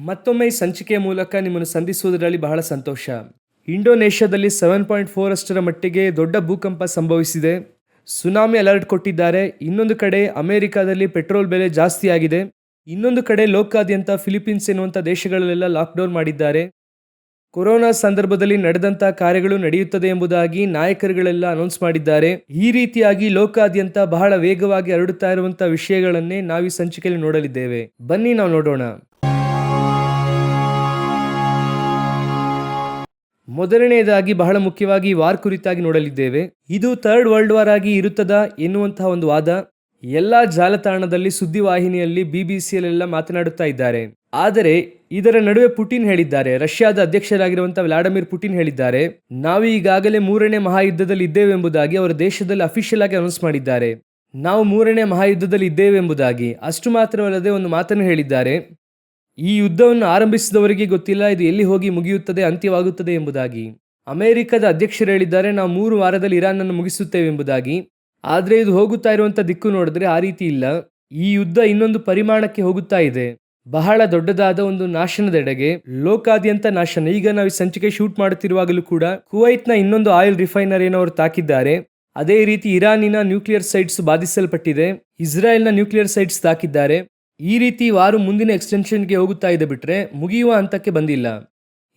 ಮತ್ತೊಮ್ಮೆ ಈ ಸಂಚಿಕೆಯ ಮೂಲಕ ನಿಮ್ಮನ್ನು ಸಂಧಿಸುವುದರಲ್ಲಿ ಬಹಳ ಸಂತೋಷ. ಇಂಡೋನೇಷ್ಯಾದಲ್ಲಿ 7.4 ಅಷ್ಟರ ಮಟ್ಟಿಗೆ ದೊಡ್ಡ ಭೂಕಂಪ ಸಂಭವಿಸಿದೆ. ಸುನಾಮಿ ಅಲರ್ಟ್ ಕೊಟ್ಟಿದ್ದಾರೆ. ಇನ್ನೊಂದು ಕಡೆ ಅಮೆರಿಕಾದಲ್ಲಿ ಪೆಟ್ರೋಲ್ ಬೆಲೆ ಜಾಸ್ತಿ ಆಗಿದೆ. ಇನ್ನೊಂದು ಕಡೆ ಲೋಕಾದ್ಯಂತ ಫಿಲಿಪೀನ್ಸ್ ಎನ್ನುವಂಥ ದೇಶಗಳಲ್ಲೆಲ್ಲ ಲಾಕ್ಡೌನ್ ಮಾಡಿದ್ದಾರೆ. ಕೊರೋನಾ ಸಂದರ್ಭದಲ್ಲಿ ನಡೆದಂಥ ಕಾರ್ಯಗಳು ನಡೆಯುತ್ತದೆ ಎಂಬುದಾಗಿ ನಾಯಕರುಗಳೆಲ್ಲ ಅನೌನ್ಸ್ ಮಾಡಿದ್ದಾರೆ. ಈ ರೀತಿಯಾಗಿ ಲೋಕಾದ್ಯಂತ ಬಹಳ ವೇಗವಾಗಿ ಹರಡುತ್ತಾ ಇರುವಂಥ ವಿಷಯಗಳನ್ನೇ ನಾವು ಈ ಸಂಚಿಕೆಯಲ್ಲಿ ನೋಡಲಿದ್ದೇವೆ. ಬನ್ನಿ ನಾವು ನೋಡೋಣ. ಮೊದಲನೆಯದಾಗಿ ಬಹಳ ಮುಖ್ಯವಾಗಿ ವಾರ್ ಕುರಿತಾಗಿ ನೋಡಲಿದ್ದೇವೆ. ಇದು ಥರ್ಡ್ ವರ್ಲ್ಡ್ ವಾರ್ ಆಗಿ ಇರುತ್ತದಾ ಎನ್ನುವಂತಹ ಒಂದು ವಾದ ಎಲ್ಲ ಜಾಲತಾಣದಲ್ಲಿ, ಸುದ್ದಿವಾಹಿನಿಯಲ್ಲಿ, BBC-ಯಲ್ಲೆಲ್ಲ ಮಾತನಾಡುತ್ತಾ ಇದ್ದಾರೆ. ಆದರೆ ಇದರ ನಡುವೆ ಪುಟಿನ್ ಹೇಳಿದ್ದಾರೆ, ರಷ್ಯಾದ ಅಧ್ಯಕ್ಷರಾಗಿರುವಂತಹ ವ್ಲಾಡಿಮಿರ್ ಪುಟಿನ್ ಹೇಳಿದ್ದಾರೆ, ನಾವು ಈಗಾಗಲೇ 3ನೇ ಮಹಾಯುದ್ಧದಲ್ಲಿ ಇದ್ದೇವೆ ಎಂಬುದಾಗಿ ಅವರ ದೇಶದಲ್ಲಿ ಅಫಿಷಿಯಲ್ ಆಗಿ ಅನೌನ್ಸ್ ಮಾಡಿದ್ದಾರೆ. ನಾವು 3ನೇ ಮಹಾಯುದ್ಧದಲ್ಲಿ ಇದ್ದೇವೆ ಎಂಬುದಾಗಿ. ಅಷ್ಟು ಮಾತ್ರವಲ್ಲದೆ ಒಂದು ಮಾತನ್ನು ಹೇಳಿದ್ದಾರೆ, ಈ ಯುದ್ಧವನ್ನು ಆರಂಭಿಸಿದವರಿಗೆ ಗೊತ್ತಿಲ್ಲ ಇದು ಎಲ್ಲಿ ಹೋಗಿ ಮುಗಿಯುತ್ತದೆ, ಅಂತ್ಯವಾಗುತ್ತದೆ ಎಂಬುದಾಗಿ. ಅಮೆರಿಕದ ಅಧ್ಯಕ್ಷರು ಹೇಳಿದ್ದಾರೆ, ನಾವು 3 ವಾರದಲ್ಲಿ ಇರಾನ್ ಅನ್ನು ಮುಗಿಸುತ್ತೇವೆ ಎಂಬುದಾಗಿ. ಆದರೆ ಇದು ಹೋಗುತ್ತಾ ಇರುವಂಥ ದಿಕ್ಕು ನೋಡಿದ್ರೆ ಆ ರೀತಿ ಇಲ್ಲ. ಈ ಯುದ್ಧ ಇನ್ನೊಂದು ಪರಿಮಾಣಕ್ಕೆ ಹೋಗುತ್ತಾ ಇದೆ, ಬಹಳ ದೊಡ್ಡದಾದ ಒಂದು ನಾಶನದೆಡೆಗೆ, ಲೋಕಾದ್ಯಂತ ನಾಶನ. ಈಗ ನಾವು ಈ ಸಂಚಿಕೆ ಶೂಟ್ ಮಾಡುತ್ತಿರುವಾಗಲೂ ಕೂಡ ಕುವೈತ್ನ ಇನ್ನೊಂದು ಆಯಿಲ್ ರಿಫೈನರಿಯನ್ನು ಅವರು ತಾಕಿದ್ದಾರೆ. ಅದೇ ರೀತಿ ಇರಾನಿನ ನ್ಯೂಕ್ಲಿಯರ್ ಸೈಟ್ಸ್ ಬಾಧಿಸಲ್ಪಟ್ಟಿದೆ. ಇಸ್ರಾಯೇಲ್ನ ನ್ಯೂಕ್ಲಿಯರ್ ಸೈಟ್ಸ್ ತಾಕಿದ್ದಾರೆ. ಈ ರೀತಿ ವಾರು ಮುಂದಿನ ಎಕ್ಸ್ಟೆನ್ಷನ್ಗೆ ಹೋಗುತ್ತಾ ಇದೆ, ಬಿಟ್ರೆ ಮುಗಿಯುವ ಹಂತಕ್ಕೆ ಬಂದಿಲ್ಲ.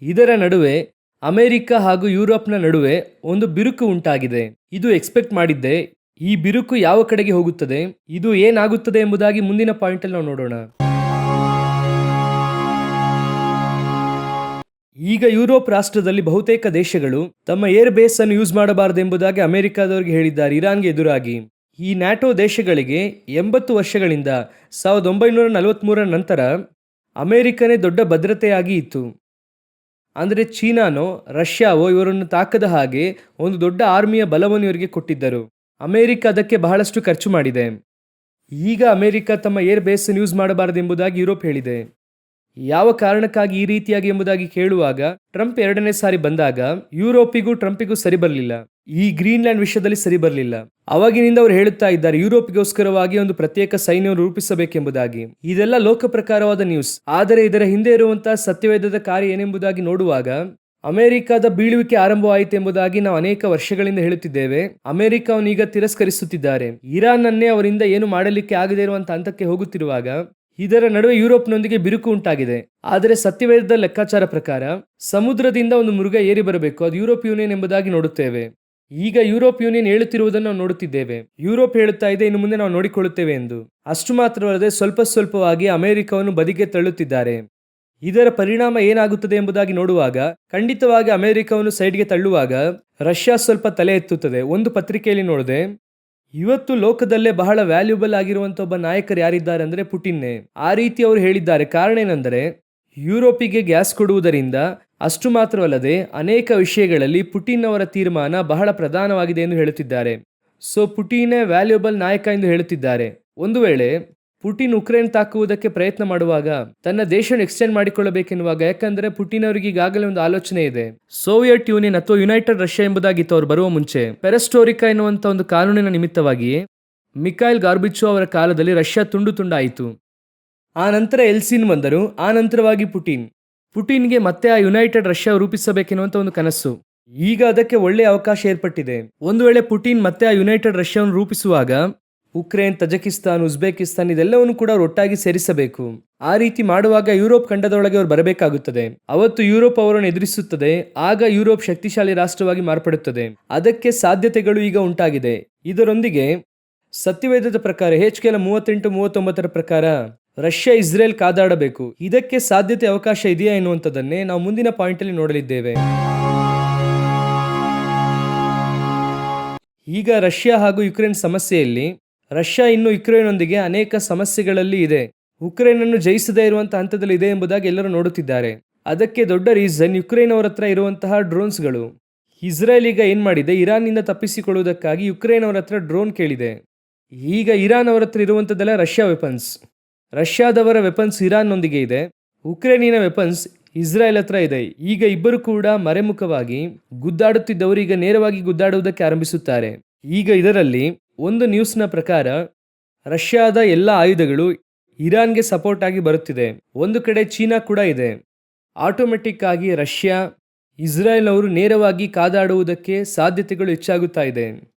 ಇದರ ನಡುವೆ ಅಮೆರಿಕ ಹಾಗೂ ಯುರೋಪ್ನ ನಡುವೆ ಒಂದು ಬಿರುಕು ಉಂಟಾಗಿದೆ. ಇದು ಎಕ್ಸ್ಪೆಕ್ಟ್ ಮಾಡಿದ್ದೆ. ಈ ಬಿರುಕು ಯಾವ ಕಡೆಗೆ ಹೋಗುತ್ತದೆ, ಇದು ಏನಾಗುತ್ತದೆ ಎಂಬುದಾಗಿ ಮುಂದಿನ ಪಾಯಿಂಟ್ ಅಲ್ಲಿ ನಾವು ನೋಡೋಣ. ಈಗ ಯುರೋಪ್ ರಾಷ್ಟ್ರದಲ್ಲಿ ಬಹುತೇಕ ದೇಶಗಳು ತಮ್ಮ ಏರ್ ಬೇಸ್ ಅನ್ನು ಯೂಸ್ ಮಾಡಬಾರದು ಎಂಬುದಾಗಿ ಅಮೆರಿಕದವರಿಗೆ ಹೇಳಿದ್ದಾರೆ, ಇರಾನ್ಗೆ ಎದುರಾಗಿ. ಈ ನ್ಯಾಟೋ ದೇಶಗಳಿಗೆ 80 ವರ್ಷಗಳಿಂದ 1943ರ ನಂತರ ಅಮೆರಿಕನೇ ದೊಡ್ಡ ಭದ್ರತೆಯಾಗಿ ಇತ್ತು. ಅಂದರೆ ಚೀನಾನೋ ರಷ್ಯಾವೋ ಇವರನ್ನು ತಾಕದ ಹಾಗೆ ಒಂದು ದೊಡ್ಡ ಆರ್ಮಿಯ ಬಲವನ್ನು ಇವರಿಗೆ ಕೊಟ್ಟಿದ್ದರು. ಅಮೆರಿಕ ಅದಕ್ಕೆ ಬಹಳಷ್ಟು ಖರ್ಚು ಮಾಡಿದೆ. ಈಗ ಅಮೆರಿಕ ತಮ್ಮ ಏರ್ ಬೇಸ್ ಯೂಸ್ ಮಾಡಬಾರದು ಎಂಬುದಾಗಿ ಯುರೋಪ್ ಹೇಳಿದೆ. ಯಾವ ಕಾರಣಕ್ಕಾಗಿ ಈ ರೀತಿಯಾಗಿ ಎಂಬುದಾಗಿ ಕೇಳುವಾಗ, ಟ್ರಂಪ್ 2ನೇ ಸಾರಿ ಬಂದಾಗ ಯುರೋಪಿಗೂ ಟ್ರಂಪಿಗೂ ಸರಿ ಬರಲಿಲ್ಲ. ಈ ಗ್ರೀನ್ಲ್ಯಾಂಡ್ ವಿಷಯದಲ್ಲಿ ಸರಿ ಬರಲಿಲ್ಲ. ಅವಾಗಿನಿಂದ ಅವರು ಹೇಳುತ್ತಾ ಇದ್ದಾರೆ, ಯುರೋಪಿಗೋಸ್ಕರವಾಗಿ ಒಂದು ಪ್ರತ್ಯೇಕ ಸೈನ್ಯವನ್ನು ರೂಪಿಸಬೇಕೆಂಬುದಾಗಿ. ಇದೆಲ್ಲ ಲೋಕ ಪ್ರಕಾರವಾದ ನ್ಯೂಸ್. ಆದರೆ ಇದರ ಹಿಂದೆ ಇರುವಂತಹ ಸತ್ಯವೇದದ ಕಾರ್ಯ ಏನೆಂಬುದಾಗಿ ನೋಡುವಾಗ, ಅಮೆರಿಕದ ಬೀಳುವಿಕೆ ಆರಂಭವಾಯಿತು ಎಂಬುದಾಗಿ ನಾವು ಅನೇಕ ವರ್ಷಗಳಿಂದ ಹೇಳುತ್ತಿದ್ದೇವೆ. ಅಮೆರಿಕವನ್ನು ಈಗ ತಿರಸ್ಕರಿಸುತ್ತಿದ್ದಾರೆ. ಇರಾನ್ ಅನ್ನೇ ಅವರಿಂದ ಏನು ಮಾಡಲಿಕ್ಕೆ ಆಗದೇ ಇರುವಂತಹ ಹಂತಕ್ಕೆ ಹೋಗುತ್ತಿರುವಾಗ ಇದರ ನಡುವೆ ಯುರೋಪ್ನೊಂದಿಗೆ ಬಿರುಕು ಉಂಟಾಗಿದೆ. ಆದರೆ ಸತ್ಯವೇದದ ಲೆಕ್ಕಾಚಾರ ಪ್ರಕಾರ ಸಮುದ್ರದಿಂದ ಒಂದು ಮೃಗ ಏರಿ ಬರಬೇಕು, ಅದು ಯುರೋಪ್ ಯೂನಿಯನ್ ಎಂಬುದಾಗಿ ನೋಡುತ್ತೇವೆ. ಈಗ ಯುರೋಪ್ ಯೂನಿಯನ್ ಹೇಳುತ್ತಿರುವುದನ್ನು ನಾವು ನೋಡುತ್ತಿದ್ದೇವೆ. ಯುರೋಪ್ ಹೇಳುತ್ತಾ ಇದೆ, ಇನ್ನು ಮುಂದೆ ನಾವು ನೋಡಿಕೊಳ್ಳುತ್ತೇವೆ ಎಂದು. ಅಷ್ಟು ಮಾತ್ರವಲ್ಲದೆ ಸ್ವಲ್ಪವಾಗಿ ಅಮೆರಿಕವನ್ನು ಬದಿಗೆ ತಳ್ಳುತ್ತಿದ್ದಾರೆ. ಇದರ ಪರಿಣಾಮ ಏನಾಗುತ್ತದೆ ಎಂಬುದಾಗಿ ನೋಡುವಾಗ, ಖಂಡಿತವಾಗಿ ಅಮೆರಿಕವನ್ನು ಸೈಡ್ಗೆ ತಳ್ಳುವಾಗ ರಷ್ಯಾ ಸ್ವಲ್ಪ ತಲೆ ಎತ್ತುತ್ತದೆ. ಒಂದು ಪತ್ರಿಕೆಯಲ್ಲಿ ನೋಡಿದೆ, ಇವತ್ತು ಲೋಕದಲ್ಲೇ ಬಹಳ ವ್ಯಾಲ್ಯೂಬಲ್ ಆಗಿರುವಂತ ಒಬ್ಬ ನಾಯಕರು ಯಾರಿದ್ದಾರೆ ಅಂದ್ರೆ ಪುಟಿನ್ನೇ. ಆ ರೀತಿ ಅವರು ಹೇಳಿದ್ದಾರೆ. ಕಾರಣ ಏನೆಂದರೆ, ಯುರೋಪಿಗೆ ಗ್ಯಾಸ್ ಕೊಡುವುದರಿಂದ, ಅಷ್ಟು ಮಾತ್ರವಲ್ಲದೆ ಅನೇಕ ವಿಷಯಗಳಲ್ಲಿ ಪುಟಿನ್ ಅವರ ತೀರ್ಮಾನ ಬಹಳ ಪ್ರಧಾನವಾಗಿದೆ ಎಂದು ಹೇಳುತ್ತಿದ್ದಾರೆ. ಸೊ ಪುಟಿನೇ ವ್ಯಾಲ್ಯೂಬಲ್ ನಾಯಕ ಎಂದು ಹೇಳುತ್ತಿದ್ದಾರೆ. ಒಂದು ವೇಳೆ ಪುಟಿನ್ ಉಕ್ರೇನ್ ತಾಕುವುದಕ್ಕೆ ಪ್ರಯತ್ನ ಮಾಡುವಾಗ ತನ್ನ ದೇಶವನ್ನು ಎಕ್ಸ್ಟೆಂಡ್ ಮಾಡಿಕೊಳ್ಳಬೇಕೆನ್ನುವಾಗ, ಯಾಕಂದ್ರೆ ಪುಟಿನ್ ಅವರಿಗೆ ಈಗಾಗಲೇ ಒಂದು ಆಲೋಚನೆ ಇದೆ. ಸೋವಿಯತ್ ಯೂನಿಯನ್ ಅಥವಾ ಯುನೈಟೆಡ್ ರಷ್ಯಾ ಎಂಬುದಾಗಿತ್ತು ಅವರು ಬರುವ ಮುಂಚೆ. ಪೆರೆಸ್ಟೋರಿಕಾ ಎನ್ನುವಂತ ಒಂದು ಕಾನೂನಿನ ನಿಮಿತ್ತವಾಗಿ ಮಿಖೈಲ್ ಗಾರ್ಬಿಚೋ ಅವರ ಕಾಲದಲ್ಲಿ ರಷ್ಯಾ ತುಂಡು ತುಂಡಾಯಿತು. ಆ ನಂತರ ಎಲ್ಸಿನ್ ಬಂದರು. ಆ ನಂತರವಾಗಿ ಪುಟಿನ್ಗೆ ಮತ್ತೆ ಆ ಯುನೈಟೆಡ್ ರಷ್ಯಾ ರೂಪಿಸಬೇಕೆನ್ನುವಂತ ಒಂದು ಕನಸು. ಈಗ ಅದಕ್ಕೆ ಒಳ್ಳೆಯ ಅವಕಾಶ ಏರ್ಪಟ್ಟಿದೆ. ಒಂದು ವೇಳೆ ಪುಟಿನ್ ಮತ್ತೆ ಆ ಯುನೈಟೆಡ್ ರಷ್ಯಾವನ್ನು ರೂಪಿಸುವಾಗ ಉಕ್ರೇನ್, ತಜಕಿಸ್ತಾನ್, ಉಜ್ಬೇಕಿಸ್ತಾನ್ ಇದೆಲ್ಲವನ್ನು ಕೂಡ ಅವರು ಒಟ್ಟಾಗಿ ಸೇರಿಸಬೇಕು. ಆ ರೀತಿ ಮಾಡುವಾಗ ಯುರೋಪ್ ಖಂಡದೊಳಗೆ ಅವರು ಬರಬೇಕಾಗುತ್ತದೆ. ಅವತ್ತು ಯುರೋಪ್ ಅವರನ್ನು ಎದುರಿಸುತ್ತದೆ. ಆಗ ಯುರೋಪ್ ಶಕ್ತಿಶಾಲಿ ರಾಷ್ಟ್ರವಾಗಿ ಮಾರ್ಪಡುತ್ತದೆ. ಅದಕ್ಕೆ ಸಾಧ್ಯತೆಗಳು ಈಗ ಉಂಟಾಗಿದೆ. ಇದರೊಂದಿಗೆ ಸತ್ಯವೇದದ ಪ್ರಕಾರ HKL 38-39 ಪ್ರಕಾರ ರಷ್ಯಾ ಇಸ್ರೇಲ್ ಕಾದಾಡಬೇಕು. ಇದಕ್ಕೆ ಸಾಧ್ಯತೆ ಅವಕಾಶ ಇದೆಯಾ ಎನ್ನುವಂಥದ್ದನ್ನೇ ನಾವು ಮುಂದಿನ ಪಾಯಿಂಟ್ ಅಲ್ಲಿ ನೋಡಲಿದ್ದೇವೆ. ಈಗ ರಷ್ಯಾ ಹಾಗೂ ಯುಕ್ರೇನ್ ಸಮಸ್ಯೆಯಲ್ಲಿ ರಷ್ಯಾ ಇನ್ನು ಯುಕ್ರೇನ್ನೊಂದಿಗೆ ಅನೇಕ ಸಮಸ್ಯೆಗಳಲ್ಲಿ ಇದೆ. ಉಕ್ರೇನ್ ಅನ್ನು ಜಯಿಸದೇ ಇರುವಂತಹ ಹಂತದಲ್ಲಿ ಇದೆ ಎಂಬುದಾಗಿ ಎಲ್ಲರೂ ನೋಡುತ್ತಿದ್ದಾರೆ. ಅದಕ್ಕೆ ದೊಡ್ಡ ರೀಸನ್ ಯುಕ್ರೇನ್ ಅವರ ಹತ್ರ ಇರುವಂತಹ ಡ್ರೋನ್ಸ್ಗಳು. ಇಸ್ರೇಲ್ ಈಗ ಏನ್ ಮಾಡಿದೆ, ಇರಾನ್ನಿಂದ ತಪ್ಪಿಸಿಕೊಳ್ಳುವುದಕ್ಕಾಗಿ ಯುಕ್ರೇನ್ ಅವರ ಹತ್ರ ಡ್ರೋನ್ ಕೇಳಿದೆ. ಈಗ ಇರಾನ್ ಅವರ ಹತ್ರ ಇರುವಂತದ್ದೆಲ್ಲ ರಷ್ಯಾ ವೆಪನ್ಸ್. ರಷ್ಯಾದವರ ವೆಪನ್ಸ್ ಇರಾನ್ನೊಂದಿಗೆ ಇದೆ. ಉಕ್ರೇನಿನ ವೆಪನ್ಸ್ ಇಸ್ರಾಯೇಲ್ ಹತ್ರ ಇದೆ. ಈಗ ಇಬ್ಬರು ಕೂಡ ಮರೆಮುಖವಾಗಿ ಗುದ್ದಾಡುತ್ತಿದ್ದವರು ಈಗ ನೇರವಾಗಿ ಗುದ್ದಾಡುವುದಕ್ಕೆ ಆರಂಭಿಸುತ್ತಾರೆ. ಈಗ ಇದರಲ್ಲಿ ಒಂದು ನ್ಯೂಸ್ನ ಪ್ರಕಾರ ರಷ್ಯಾದ ಎಲ್ಲ ಆಯುಧಗಳು ಇರಾನ್ಗೆ ಸಪೋರ್ಟ್ ಆಗಿ ಬರುತ್ತಿದೆ. ಒಂದು ಕಡೆ ಚೀನಾ ಕೂಡ ಇದೆ. ಆಟೋಮೆಟಿಕ್ ಆಗಿ ರಷ್ಯಾ, ಇಸ್ರಾಯೇಲ್ ಅವರು ನೇರವಾಗಿ ಕಾದಾಡುವುದಕ್ಕೆ ಸಾಧ್ಯತೆಗಳು ಹೆಚ್ಚಾಗುತ್ತಾ ಇದೆ.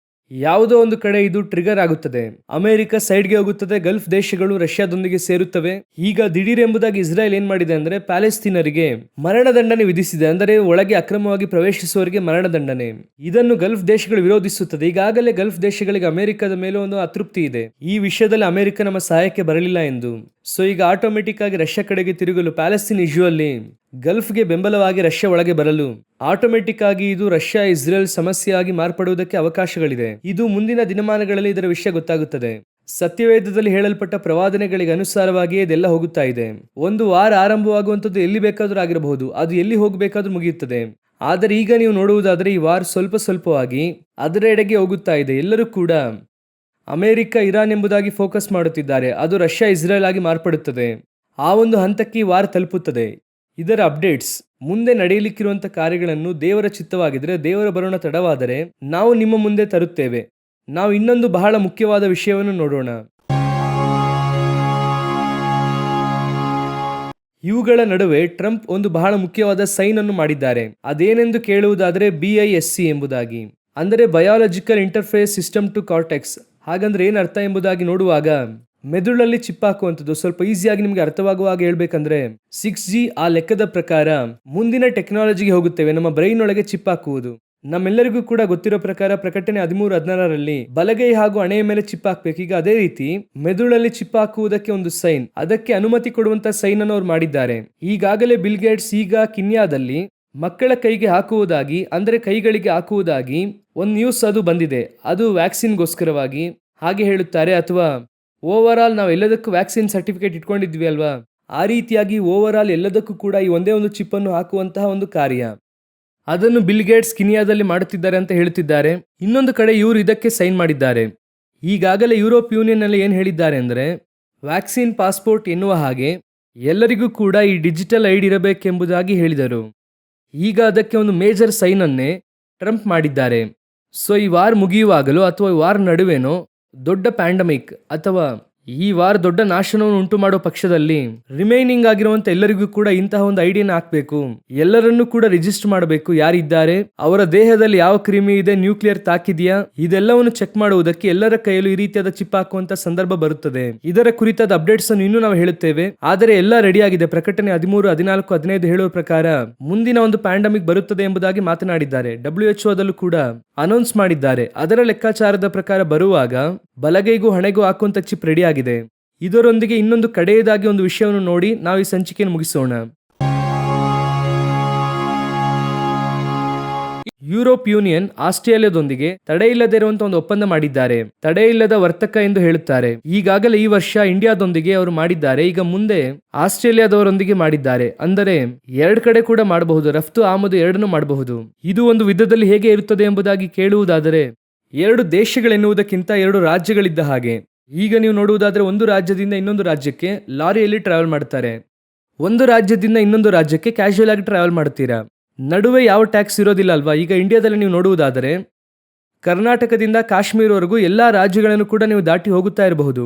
ಯಾವುದೋ ಒಂದು ಕಡೆ ಇದು ಟ್ರಿಗರ್ ಆಗುತ್ತದೆ. ಅಮೆರಿಕ ಸೈಡ್ಗೆ ಹೋಗುತ್ತದೆ, ಗಲ್ಫ್ ದೇಶಗಳು ರಷ್ಯಾದೊಂದಿಗೆ ಸೇರುತ್ತವೆ. ಈಗ ದಿಢೀರ್ ಎಂಬುದಾಗಿ ಇಸ್ರಾಯೇಲ್ ಏನ್ ಮಾಡಿದೆ ಅಂದ್ರೆ ಪ್ಯಾಲೆಸ್ತೀನರಿಗೆ ಮರಣದಂಡನೆ ವಿಧಿಸಿದೆ. ಅಂದರೆ ಒಳಗೆ ಅಕ್ರಮವಾಗಿ ಪ್ರವೇಶಿಸುವವರಿಗೆ ಮರಣದಂಡನೆ. ಇದನ್ನು ಗಲ್ಫ್ ದೇಶಗಳು ವಿರೋಧಿಸುತ್ತದೆ. ಈಗಾಗಲೇ ಗಲ್ಫ್ ದೇಶಗಳಿಗೆ ಅಮೆರಿಕದ ಮೇಲೆ ಒಂದು ಅತೃಪ್ತಿ ಇದೆ, ಈ ವಿಷಯದಲ್ಲಿ ಅಮೆರಿಕ ನಮ್ಮ ಸಹಾಯಕ್ಕೆ ಬರಲಿಲ್ಲ ಎಂದು. ಸೊ ಈಗ ಆಟೋಮೆಟಿಕ್ ಆಗಿ ರಷ್ಯಾ ಕಡೆಗೆ ತಿರುಗಲು ಪ್ಯಾಲೆಸ್ತೀನ್ ಯೂಶುವಲ್ಲಿ ಗಲ್ಫ್ಗೆ ಬೆಂಬಲವಾಗಿ ರಷ್ಯಾ ಒಳಗೆ ಬರಲು ಆಟೋಮೆಟಿಕ್ ಆಗಿ ಇದು ರಷ್ಯಾ ಇಸ್ರೇಲ್ ಸಮಸ್ಯೆಯಾಗಿ ಮಾರ್ಪಡುವುದಕ್ಕೆ ಅವಕಾಶಗಳಿದೆ. ಇದು ಮುಂದಿನ ದಿನಮಾನಗಳಲ್ಲಿ ಇದರ ವಿಷಯ ಗೊತ್ತಾಗುತ್ತದೆ. ಸತ್ಯವೇದದಲ್ಲಿ ಹೇಳಲ್ಪಟ್ಟ ಪ್ರವಾದನೆಗಳಿಗೆ ಅನುಸಾರವಾಗಿಯೇ ಇದೆಲ್ಲ ಹೋಗುತ್ತಾ ಇದೆ. ಒಂದು ವಾರ ಆರಂಭವಾಗುವಂಥದ್ದು ಎಲ್ಲಿ ಬೇಕಾದರೂ ಆಗಿರಬಹುದು, ಅದು ಎಲ್ಲಿ ಹೋಗಬೇಕಾದ್ರೂ ಮುಗಿಯುತ್ತದೆ. ಆದರೆ ಈಗ ನೀವು ನೋಡುವುದಾದರೆ ಈ ವಾರ್ ಸ್ವಲ್ಪ ಸ್ವಲ್ಪವಾಗಿ ಅದರ ಎಡೆಗೆ ಹೋಗುತ್ತಾ ಇದೆ. ಎಲ್ಲರೂ ಕೂಡ ಅಮೆರಿಕ ಇರಾನ್ ಎಂಬುದಾಗಿ ಫೋಕಸ್ ಮಾಡುತ್ತಿದ್ದಾರೆ, ಅದು ರಷ್ಯಾ ಇಸ್ರೇಲ್ ಆಗಿ ಮಾರ್ಪಡುತ್ತದೆ. ಆ ಒಂದು ಹಂತಕ್ಕೆ ಈ ವಾರ್ ತಲುಪುತ್ತದೆ. ಇದರ ಅಪ್ಡೇಟ್ಸ್, ಮುಂದೆ ನಡೆಯಲಿಕ್ಕಿರುವಂತಹ ಕಾರ್ಯಗಳನ್ನು ದೇವರ ಚಿತ್ತವಾಗಿದ್ದರೆ, ದೇವರ ಬರೋಣ ತಡವಾದರೆ ನಾವು ನಿಮ್ಮ ಮುಂದೆ ತರುತ್ತೇವೆ. ನಾವು ಇನ್ನೊಂದು ಬಹಳ ಮುಖ್ಯವಾದ ವಿಷಯವನ್ನು ನೋಡೋಣ. ಇವುಗಳ ನಡುವೆ ಟ್ರಂಪ್ ಒಂದು ಬಹಳ ಮುಖ್ಯವಾದ ಸೈನ್ ಅನ್ನು ಮಾಡಿದ್ದಾರೆ. ಅದೇನೆಂದು ಕೇಳುವುದಾದರೆ BISC ಎಂಬುದಾಗಿ, ಅಂದರೆ biological interface system to cortex. ಹಾಗಂದ್ರೆ ಏನ್ ಅರ್ಥ ಎಂಬುದಾಗಿ ನೋಡುವಾಗ, ಮೆದುಳಲ್ಲಿ ಚಿಪ್ ಹಾಕುವಂಥದ್ದು. ಸ್ವಲ್ಪ ಈಸಿಯಾಗಿ ನಿಮ್ಗೆ ಅರ್ಥವಾಗುವಾಗ ಹೇಳ್ಬೇಕಂದ್ರೆ 6G ಆ ಲೆಕ್ಕದ ಪ್ರಕಾರ ಮುಂದಿನ ಟೆಕ್ನಾಲಜಿಗೆ ಹೋಗುತ್ತೇವೆ. ನಮ್ಮ ಬ್ರೈನ್ ಒಳಗೆ ಚಿಪ್ ಹಾಕುವುದು ನಮ್ಮೆಲ್ಲರಿಗೂ ಕೂಡ ಗೊತ್ತಿರೋ ಪ್ರಕಾರ ಪ್ರಕಟಣೆ 13-16ರಲ್ಲಿ ಬಲಗೈ ಹಾಗೂ ಹಣೆಯ ಮೇಲೆ ಚಿಪ್ ಹಾಕ್ಬೇಕು. ಈಗ ಅದೇ ರೀತಿ ಮೆದುಳಲ್ಲಿ ಚಿಪ್ ಹಾಕುವುದಕ್ಕೆ ಒಂದು ಸೈನ್, ಅದಕ್ಕೆ ಅನುಮತಿ ಕೊಡುವಂತ ಸೈನ್ ಅನ್ನು ಅವ್ರು ಮಾಡಿದ್ದಾರೆ. ಈಗಾಗಲೇ ಬಿಲ್ ಗೇಟ್ಸ್ ಈಗ ಕಿನ್ಯಾದಲ್ಲಿ ಮಕ್ಕಳ ಕೈಗೆ ಹಾಕುವುದಾಗಿ, ಅಂದ್ರೆ ಕೈಗಳಿಗೆ ಹಾಕುವುದಾಗಿ ಒಂದು ನ್ಯೂಸ್ ಅದು ಬಂದಿದೆ. ಅದು ವ್ಯಾಕ್ಸಿನ್ಗೋಸ್ಕರವಾಗಿ ಹಾಗೆ ಹೇಳುತ್ತಾರೆ, ಅಥವಾ ಓವರ್ ಆಲ್ ನಾವು ಎಲ್ಲದಕ್ಕೂ ವ್ಯಾಕ್ಸಿನ್ ಸರ್ಟಿಫಿಕೇಟ್ ಇಟ್ಕೊಂಡಿದ್ವಿ ಅಲ್ವಾ, ಆ ರೀತಿಯಾಗಿ ಓವರ್ ಆಲ್ ಎಲ್ಲದಕ್ಕೂ ಕೂಡ ಈ ಒಂದೇ ಒಂದು ಚಿಪ್ ಅನ್ನು ಹಾಕುವಂತಹ ಒಂದು ಕಾರ್ಯ, ಅದನ್ನು ಬಿಲ್ ಗೇಟ್ಸ್ ಕಿನಿಯಾದಲ್ಲಿ ಮಾಡುತ್ತಿದ್ದಾರೆ ಅಂತ ಹೇಳುತ್ತಿದ್ದಾರೆ. ಇನ್ನೊಂದು ಕಡೆ ಇವರು ಇದಕ್ಕೆ ಸೈನ್ ಮಾಡಿದ್ದಾರೆ. ಈಗಾಗಲೇ ಯುರೋಪ್ ಯೂನಿಯನ್ ನಲ್ಲಿ ಏನ್ ಹೇಳಿದ್ದಾರೆ ಅಂದ್ರೆ, ವ್ಯಾಕ್ಸಿನ್ ಪಾಸ್ಪೋರ್ಟ್ ಎನ್ನುವ ಹಾಗೆ ಎಲ್ಲರಿಗೂ ಕೂಡ ಈ ಡಿಜಿಟಲ್ ಐಡಿ ಇರಬೇಕೆಂಬುದಾಗಿ ಹೇಳಿದರು. ಈಗ ಅದಕ್ಕೆ ಒಂದು ಮೇಜರ್ ಸೈನ್ ಅನ್ನೇ ಟ್ರಂಪ್ ಮಾಡಿದ್ದಾರೆ. ಸೊ ಈ ವಾರ್ ಮುಗಿಯುವಾಗಲೂ ಅಥವಾ ಈ ವಾರ್ ನಡುವೆನೋ ದೊಡ್ಡ ಪ್ಯಾಂಡಮಿಕ್ ಅಥವಾ ಈ ವಾರ ದೊಡ್ಡ ನಾಶನವನ್ನು ಉಂಟು ಮಾಡುವ ಪಕ್ಷದಲ್ಲಿ ರಿಮೈನಿಂಗ್ ಆಗಿರುವಂತ ಎಲ್ಲರಿಗೂ ಕೂಡ ಇಂತಹ ಒಂದು ಐಡಿಯಾನ ಹಾಕಬೇಕು. ಎಲ್ಲರನ್ನೂ ಕೂಡ ರಿಜಿಸ್ಟರ್ ಮಾಡಬೇಕು. ಯಾರಿದ್ದಾರೆ, ಅವರ ದೇಹದಲ್ಲಿ ಯಾವ ಕ್ರಿಮಿ ಇದೆ, ನ್ಯೂಕ್ಲಿಯರ್ ತಾಕಿದೆಯಾ, ಇದೆಲ್ಲವನ್ನು ಚೆಕ್ ಮಾಡುವುದಕ್ಕೆ ಎಲ್ಲರ ಕೈಯಲ್ಲೂ ಈ ರೀತಿಯಾದ ಚಿಪ್ ಹಾಕುವಂತ ಸಂದರ್ಭ ಬರುತ್ತದೆ. ಇದರ ಕುರಿತಾದ ಅಪ್ಡೇಟ್ಸ್ ಅನ್ನು ಇನ್ನೂ ನಾವು ಹೇಳುತ್ತೇವೆ. ಆದರೆ ಎಲ್ಲ ರೆಡಿ ಆಗಿದೆ. ಪ್ರಕಟಣೆ 13, 14, 15 ಹೇಳುವ ಪ್ರಕಾರ ಮುಂದಿನ ಒಂದು ಪ್ಯಾಂಡಮಿಕ್ ಬರುತ್ತದೆ ಎಂಬುದಾಗಿ ಮಾತನಾಡಿದ್ದಾರೆ. WHO ಅದಲ್ಲೂ ಕೂಡ ಅನೌನ್ಸ್ ಮಾಡಿದ್ದಾರೆ. ಅದರ ಲೆಕ್ಕಾಚಾರದ ಪ್ರಕಾರ ಬರುವಾಗ ಬಲಗೈಗೂ ಹಣೆಗೂ ಹಾಕುವಂತ ಚಿಪ್ ರೆಡಿ ಆಗಿದೆ. ಇದರೊಂದಿಗೆ ಇನ್ನೊಂದು ಕಡೆಯದಾಗಿ ಒಂದು ವಿಷಯವನ್ನು ನೋಡಿ ನಾವು ಈ ಸಂಚಿಕೆಯನ್ನು ಮುಗಿಸೋಣ. ಯುರೋಪ್ ಯೂನಿಯನ್ ಆಸ್ಟ್ರೇಲಿಯಾದೊಂದಿಗೆ ತಡೆಯಿಲ್ಲದೆ ಇರುವಂತಹ ಒಂದು ಒಪ್ಪಂದ ಮಾಡಿದ್ದಾರೆ. ತಡೆಯಿಲ್ಲದ ವರ್ತಕ ಎಂದು ಹೇಳುತ್ತಾರೆ. ಈಗಾಗಲೇ ಈ ವರ್ಷ ಇಂಡಿಯಾದೊಂದಿಗೆ ಅವರು ಮಾಡಿದ್ದಾರೆ. ಈಗ ಮುಂದೆ ಆಸ್ಟ್ರೇಲಿಯಾದವರೊಂದಿಗೆ ಮಾಡಿದ್ದಾರೆ. ಅಂದರೆ ಎರಡು ಕಡೆ ಕೂಡ ಮಾಡಬಹುದು, ರಫ್ತು ಆಮದು ಎರಡನ್ನೂ ಮಾಡಬಹುದು. ಇದು ಒಂದು ವಿಧದಲ್ಲಿ ಹೇಗೆ ಇರುತ್ತದೆ ಎಂಬುದಾಗಿ ಕೇಳುವುದಾದರೆ, ಎರಡು ದೇಶಗಳೆನ್ನುವುದಕ್ಕಿಂತ ಎರಡು ರಾಜ್ಯಗಳಿದ್ದ ಹಾಗೆ. ಈಗ ನೀವು ನೋಡುವುದಾದ್ರೆ ಒಂದು ರಾಜ್ಯದಿಂದ ಇನ್ನೊಂದು ರಾಜ್ಯಕ್ಕೆ ಲಾರಿಯಲ್ಲಿ ಟ್ರಾವೆಲ್ ಮಾಡ್ತಾರೆ, ಒಂದು ರಾಜ್ಯದಿಂದ ಇನ್ನೊಂದು ರಾಜ್ಯಕ್ಕೆ ಕ್ಯಾಶುಯಲ್ ಆಗಿ ಟ್ರಾವೆಲ್ ಮಾಡ್ತೀರಾ. ನಡುವೆ ಯಾವ ಟ್ಯಾಕ್ಸ್ ಇರೋದಿಲ್ಲ ಅಲ್ವಾ. ಈಗ ಇಂಡಿಯಾದಲ್ಲಿ ನೀವು ನೋಡುವುದಾದರೆ ಕರ್ನಾಟಕದಿಂದ ಕಾಶ್ಮೀರವರೆಗೂ ಎಲ್ಲಾ ರಾಜ್ಯಗಳನ್ನು ಕೂಡ ನೀವು ದಾಟಿ ಹೋಗುತ್ತಾ ಇರಬಹುದು.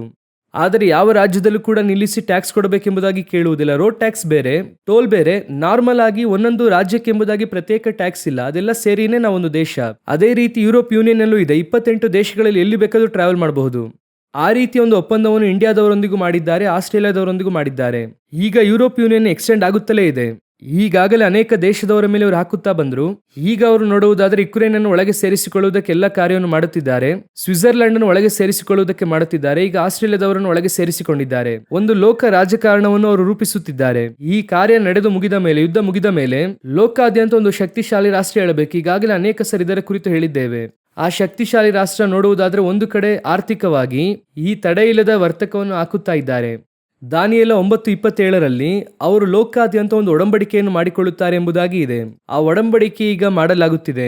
ಆದರೆ ಯಾವ ರಾಜ್ಯದಲ್ಲೂ ಕೂಡ ನಿಲ್ಲಿಸಿ ಟ್ಯಾಕ್ಸ್ ಕೊಡಬೇಕೆಂಬುದಾಗಿ ಕೇಳುವುದಿಲ್ಲ. ರೋಡ್ ಟ್ಯಾಕ್ಸ್ ಬೇರೆ, ಟೋಲ್ ಬೇರೆ. ನಾರ್ಮಲ್ ಆಗಿ ಒಂದೊಂದು ರಾಜ್ಯಕ್ಕೆಂಬುದಾಗಿ ಪ್ರತ್ಯೇಕ ಟ್ಯಾಕ್ಸ್ ಇಲ್ಲ, ಅದೆಲ್ಲ ಸೇರಿನೇ ನಾವೊಂದು ದೇಶ. ಅದೇ ರೀತಿ ಯುರೋಪ್ ಯೂನಿಯನ್ ಅಲ್ಲೂ ಇದೆ. 28 ದೇಶಗಳಲ್ಲಿ ಎಲ್ಲಿ ಬೇಕಾದರೂ ಟ್ರಾವೆಲ್ ಮಾಡಬಹುದು. ಆ ರೀತಿ ಒಂದು ಒಪ್ಪಂದವನ್ನು ಇಂಡಿಯಾದವರೊಂದಿಗೂ ಮಾಡಿದ್ದಾರೆ, ಆಸ್ಟ್ರೇಲಿಯಾದವರೊಂದಿಗೂ ಮಾಡಿದ್ದಾರೆ. ಈಗ ಯುರೋಪ್ ಯೂನಿಯನ್ ಎಕ್ಸ್ಟೆಂಡ್ ಆಗುತ್ತಲೇ ಇದೆ. ಈಗಾಗಲೇ ಅನೇಕ ದೇಶದವರ ಮೇಲೆ ಅವರು ಹಾಕುತ್ತಾ ಬಂದ್ರು. ಈಗ ಅವರು ನೋಡುವುದಾದರೆ ಯುಕ್ರೇನ್ ಅನ್ನು ಒಳಗೆ ಸೇರಿಸಿಕೊಳ್ಳುವುದಕ್ಕೆ ಎಲ್ಲ ಕಾರ್ಯವನ್ನು ಮಾಡುತ್ತಿದ್ದಾರೆ. ಸ್ವಿಟ್ಜರ್ಲೆಂಡ್ ಅನ್ನು ಒಳಗೆ ಸೇರಿಸಿಕೊಳ್ಳುವುದಕ್ಕೆ ಮಾಡುತ್ತಿದ್ದಾರೆ. ಈಗ ಆಸ್ಟ್ರೇಲಿಯಾದವರನ್ನು ಒಳಗೆ ಸೇರಿಸಿಕೊಂಡಿದ್ದಾರೆ. ಒಂದು ಲೋಕ ರಾಜಕಾರಣವನ್ನು ಅವರು ರೂಪಿಸುತ್ತಿದ್ದಾರೆ. ಈ ಕಾರ್ಯ ನಡೆದು ಮುಗಿದ ಮೇಲೆ, ಯುದ್ಧ ಮುಗಿದ ಮೇಲೆ ಲೋಕಾದ್ಯಂತ ಒಂದು ಶಕ್ತಿಶಾಲಿ ರಾಷ್ಟ್ರ ಹೇಳಬೇಕು. ಈಗಾಗಲೇ ಅನೇಕ ಸರಿ ಇದರ ಕುರಿತು ಹೇಳಿದ್ದೇವೆ. ಆ ಶಕ್ತಿಶಾಲಿ ರಾಷ್ಟ್ರ ನೋಡುವುದಾದ್ರೆ ಒಂದು ಕಡೆ ಆರ್ಥಿಕವಾಗಿ ಈ ತಡೆಯಿಲ್ಲದ ವರ್ತಕವನ್ನು ಹಾಕುತ್ತಾ ಇದ್ದಾರೆ. ದಾನಿಯೇಲ 9:27ರಲ್ಲಿ ಅವರು ಲೋಕಾದ್ಯಂತ ಒಂದು ಒಡಂಬಡಿಕೆಯನ್ನು ಮಾಡಿಕೊಳ್ಳುತ್ತಾರೆ ಎಂಬುದಾಗಿ ಇದೆ. ಆ ಒಡಂಬಡಿಕೆ ಈಗ ಮಾಡಲಾಗುತ್ತಿದೆ.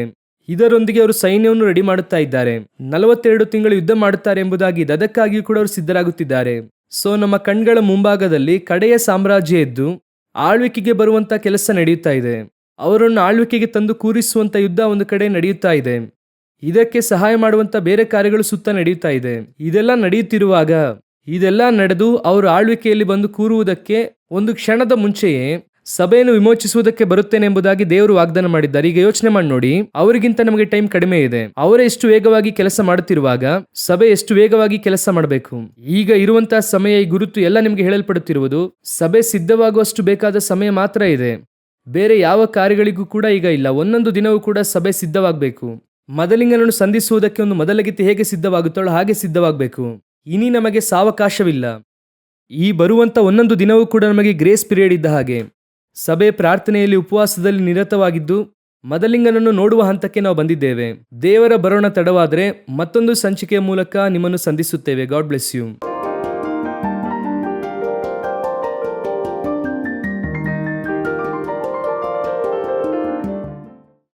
ಇದರೊಂದಿಗೆ ಅವರು ಸೈನ್ಯವನ್ನು ರೆಡಿ ಮಾಡುತ್ತಾ ಇದ್ದಾರೆ. 42 ತಿಂಗಳು ಯುದ್ಧ ಮಾಡುತ್ತಾರೆ ಎಂಬುದಾಗಿ ಇದೆ. ಅದಕ್ಕಾಗಿಯೂ ಕೂಡ ಅವರು ಸಿದ್ಧರಾಗುತ್ತಿದ್ದಾರೆ. ಸೊ ನಮ್ಮ ಕಣ್ಗಳ ಮುಂಭಾಗದಲ್ಲಿ ಕಡೆಯ ಸಾಮ್ರಾಜ್ಯ ಎದ್ದು ಆಳ್ವಿಕೆಗೆ ಬರುವಂತ ಕೆಲಸ ನಡೆಯುತ್ತಾ ಇದೆ. ಅವರನ್ನು ಆಳ್ವಿಕೆಗೆ ತಂದು ಕೂರಿಸುವಂತ ಯುದ್ಧ ಒಂದು ಕಡೆ ನಡೆಯುತ್ತಾ ಇದೆ. ಇದಕ್ಕೆ ಸಹಾಯ ಮಾಡುವಂತ ಬೇರೆ ಕಾರ್ಯಗಳು ಸುತ್ತ ನಡೆಯುತ್ತಾ ಇದೆ. ಇದೆಲ್ಲ ನಡೆಯುತ್ತಿರುವಾಗ ಇದೆಲ್ಲ ನಡೆದು ಅವರು ಆಳ್ವಿಕೆಯಲ್ಲಿ ಬಂದು ಕೂರುವುದಕ್ಕೆ ಒಂದು ಕ್ಷಣದ ಮುಂಚೆಯೇ ಸಭೆಯನ್ನು ವಿಮೋಚಿಸುವುದಕ್ಕೆ ಬರುತ್ತೇನೆ ಎಂಬುದಾಗಿ ದೇವರು ವಾಗ್ದಾನ ಮಾಡಿದ್ದಾರೆ. ಈಗ ಯೋಚನೆ ಮಾಡಿ ನೋಡಿ, ಅವರಿಗಿಂತ ನಮಗೆ ಟೈಮ್ ಕಡಿಮೆ ಇದೆ. ಅವರೇ ಎಷ್ಟು ವೇಗವಾಗಿ ಕೆಲಸ ಮಾಡುತ್ತಿರುವಾಗ ಸಭೆ ಎಷ್ಟು ವೇಗವಾಗಿ ಕೆಲಸ ಮಾಡಬೇಕು. ಈಗ ಇರುವಂತಹ ಸಮಯ, ಈ ಗುರುತು ಎಲ್ಲ ನಿಮಗೆ ಹೇಳಲ್ಪಡುತ್ತಿರುವುದು ಸಭೆ ಸಿದ್ಧವಾಗುವಷ್ಟು ಬೇಕಾದ ಸಮಯ ಮಾತ್ರ ಇದೆ. ಬೇರೆ ಯಾವ ಕಾರ್ಯಗಳಿಗೂ ಕೂಡ ಈಗ ಇಲ್ಲ. ಒಂದೊಂದು ದಿನವೂ ಕೂಡ ಸಭೆ ಸಿದ್ಧವಾಗಬೇಕು. ಮದಲಿಂಗನನ್ನು ಸಂಧಿಸುವುದಕ್ಕೆ ಒಂದು ಮೊದಲಗಿತ್ತಿ ಹೇಗೆ ಸಿದ್ಧವಾಗುತ್ತಾಳೋ ಹಾಗೆ ಸಿದ್ಧವಾಗಬೇಕು. ಇನಿ ನಮಗೆ ಸಾವಕಾಶವಿಲ್ಲ. ಈ ಬರುವಂತ ಒಂದೊಂದು ದಿನವೂ ಕೂಡ ನಮಗೆ ಗ್ರೇಸ್ ಪೀರಿಯಡ್ ಇದ್ದ ಹಾಗೆ. ಸಭೆ ಪ್ರಾರ್ಥನೆಯಲ್ಲಿ ಉಪವಾಸದಲ್ಲಿ ನಿರತವಾಗಿದ್ದು ಮದಲಿಂಗನನ್ನು ನೋಡುವ ಹಂತಕ್ಕೆ ನಾವು ಬಂದಿದ್ದೇವೆ. ದೇವರ ಬರೋಣ ತಡವಾದರೆ ಮತ್ತೊಂದು ಸಂಚಿಕೆಯ ಮೂಲಕ ನಿಮ್ಮನ್ನು ಸಂಧಿಸುತ್ತೇವೆ. God bless you.